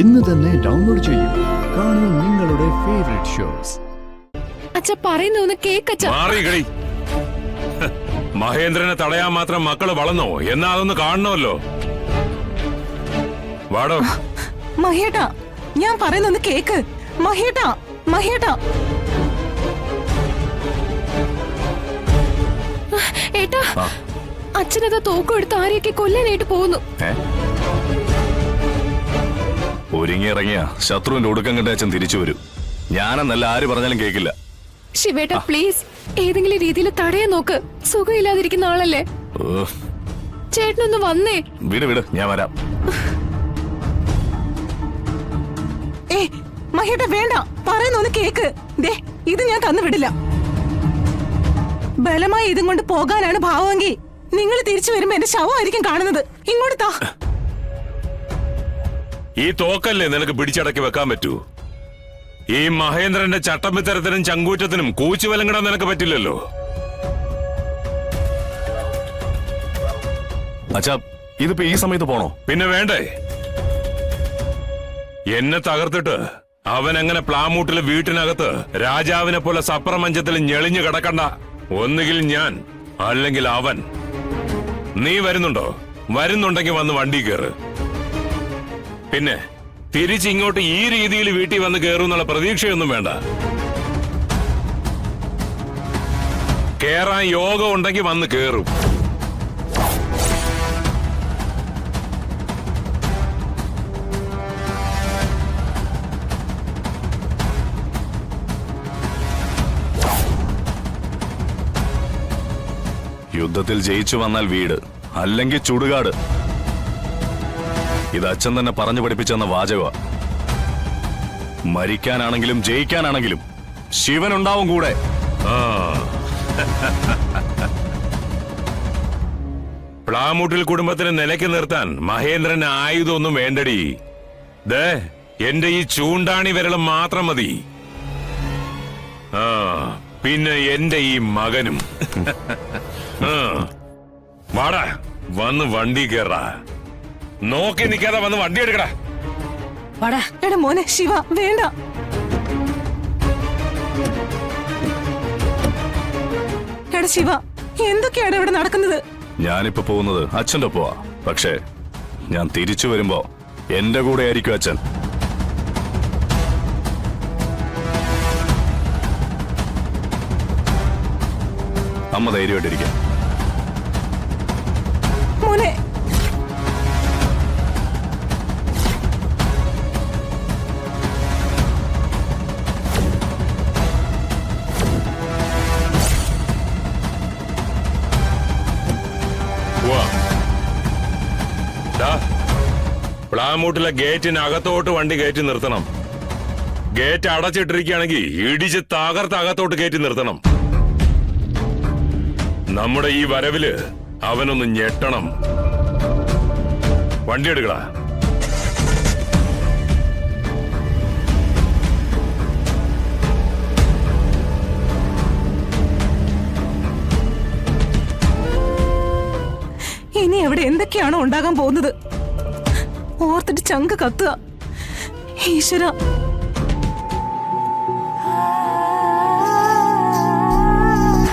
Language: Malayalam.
ഇന്ന് തന്നെ ഡൗൺലോഡ് ചെയ്യൂ. കാണൂ നിങ്ങളുടെ ഫേവറേറ്റ് ഷോസ്. അച്ഛ പറയുന്ന കേക്കച്ച. മഹേന്ദ്രനെ തടയാൻ മാത്രം മക്കള് വളർന്നോ എന്നാ അതൊന്ന് കാണണമല്ലോ. വാടോ മഹേട്ടാ, ഞാൻ പറയുന്നൊന്ന് കേക്ക്. മഹേട്ടാ, മഹേട്ടാ. ഏട്ടാ, അച്ഛനത് തോക്കെടുത്ത് ആരെയൊക്കെ കൊല്ലാനായിട്ട് പോകുന്നു. ഒരുങ്ങിയിറങ്ങിയ ശത്രുവിന്റെ ഒടുക്കം കണ്ട അച്ഛൻ തിരിച്ചു വരും. ഞാനെന്നല്ല ആര് പറഞ്ഞാലും കേക്കില്ല. ശിവേട്ടാ പ്ലീസ്, ഏതെങ്കിലും രീതിയിൽ തടയാൻ നോക്ക്. സുഖമില്ലാതിരിക്കുന്ന ആളല്ലേ. ചേട്ടനൊന്ന് വന്നേ. വിട് വിട്, ഞാൻ വരാം. മഹേട്ട വേണ്ട, പറയുന്നൊന്ന് കേക്ക്. ദേ, ഇത് ഞാൻ തന്നു വിടില്ല. ബലമായി ഇതും കൊണ്ട് പോകാനാണ് ഭാവമെങ്കിൽ നിങ്ങൾ തിരിച്ചു വരുമ്പോ എന്റെ ശവമായിരിക്കും കാണുന്നത്. ഇങ്ങോട്ട് താ. ഈ തോക്കല്ലേ നിനക്ക് പിടിച്ചടക്കി വെക്കാൻ പറ്റൂ? ഈ മഹേന്ദ്രന്റെ ചട്ടമ്പിത്തരത്തിനും ചങ്കൂറ്റത്തിനും കൂച്ചുവലങ്ങിടാൻ നിനക്ക് പറ്റില്ലല്ലോ. അച്ഛാ, ഇതിപ്പോ ഈ സമയത്ത് പോണോ? പിന്നെ വേണ്ടേ? എന്നെ തകർത്തിട്ട് അവൻ അങ്ങനെ പ്ലാമൂട്ടിലെ വീട്ടിനകത്ത് രാജാവിനെ പോലെ സപ്രമഞ്ചത്തിൽ ഞെളിഞ്ഞു കിടക്കണ്ട. ഒന്നുകിൽ ഞാൻ, അല്ലെങ്കിൽ അവൻ. നീ വരുന്നുണ്ടോ? വരുന്നുണ്ടെങ്കിൽ വന്ന് വണ്ടി കയറ്. പിന്നെ തിരിച്ചിങ്ങോട്ട് ഈ രീതിയിൽ വീട്ടിൽ വന്ന് കയറുന്നുള്ള പ്രതീക്ഷയൊന്നും വേണ്ട. കേറാൻ യോഗം ഉണ്ടെങ്കിൽ വന്ന് കേറും. യുദ്ധത്തിൽ ജയിച്ചു വന്നാൽ വീട്, അല്ലെങ്കിൽ ചുടുകാട്. ഇത് അച്ഛൻ തന്നെ പറഞ്ഞു പഠിപ്പിച്ചെന്ന വാചക. മരിക്കാനാണെങ്കിലും ജയിക്കാനാണെങ്കിലും ശിവനുണ്ടാവും കൂടെ. പ്ലാമൂട്ടിൽ കുടുംബത്തിന് നിലയ്ക്ക് നിർത്താൻ മഹേന്ദ്രന് ആയുധമൊന്നും വേണ്ടടി. ദേ, എന്റെ ഈ ചൂണ്ടാണി വിരളം മാത്രം മതി. പിന്നെ എന്റെ ഈ മകനും. വാടാ, വന്ന് വണ്ടി കേറാ. നോക്കി നിൽക്കാതെ വന്ന് വണ്ടി എടുക്കടാ. എടാ മോനെ ശിവ, വേണ്ട. എടാ ശിവ, എന്തൊക്കെയാണ് ഇവിടെ നടക്കുന്നത്? ഞാനിപ്പോ പോകുന്നത് അച്ഛന്റെ ഒപ്പമാ. പക്ഷേ ഞാൻ തിരിച്ചു വരുമ്പോ എന്റെ കൂടെ ആയിരിക്കും അച്ഛൻ. അമ്മ ധൈര്യമായിട്ടിരിക്കാം. മോനെ, പ്ലാമൂട്ടിലെ ഗേറ്റിനകത്തോട്ട് വണ്ടി കയറ്റി നിർത്തണം. ഗേറ്റ് അടച്ചിട്ടിരിക്കുകയാണെങ്കിൽ ഇടിച്ച് തകർത്ത് അകത്തോട്ട് കയറ്റി നിർത്തണം. നമ്മുടെ ഈ വരവില് അവനൊന്ന് ഞെട്ടണം. വണ്ടി എടുക്കടാ. ഇനി എവിടെ എന്തൊക്കെയാണോ ഉണ്ടാകാൻ പോകുന്നത്? ഓർത്തിട്ട് ചങ്ക് കത്തുക. ഈശ്വര.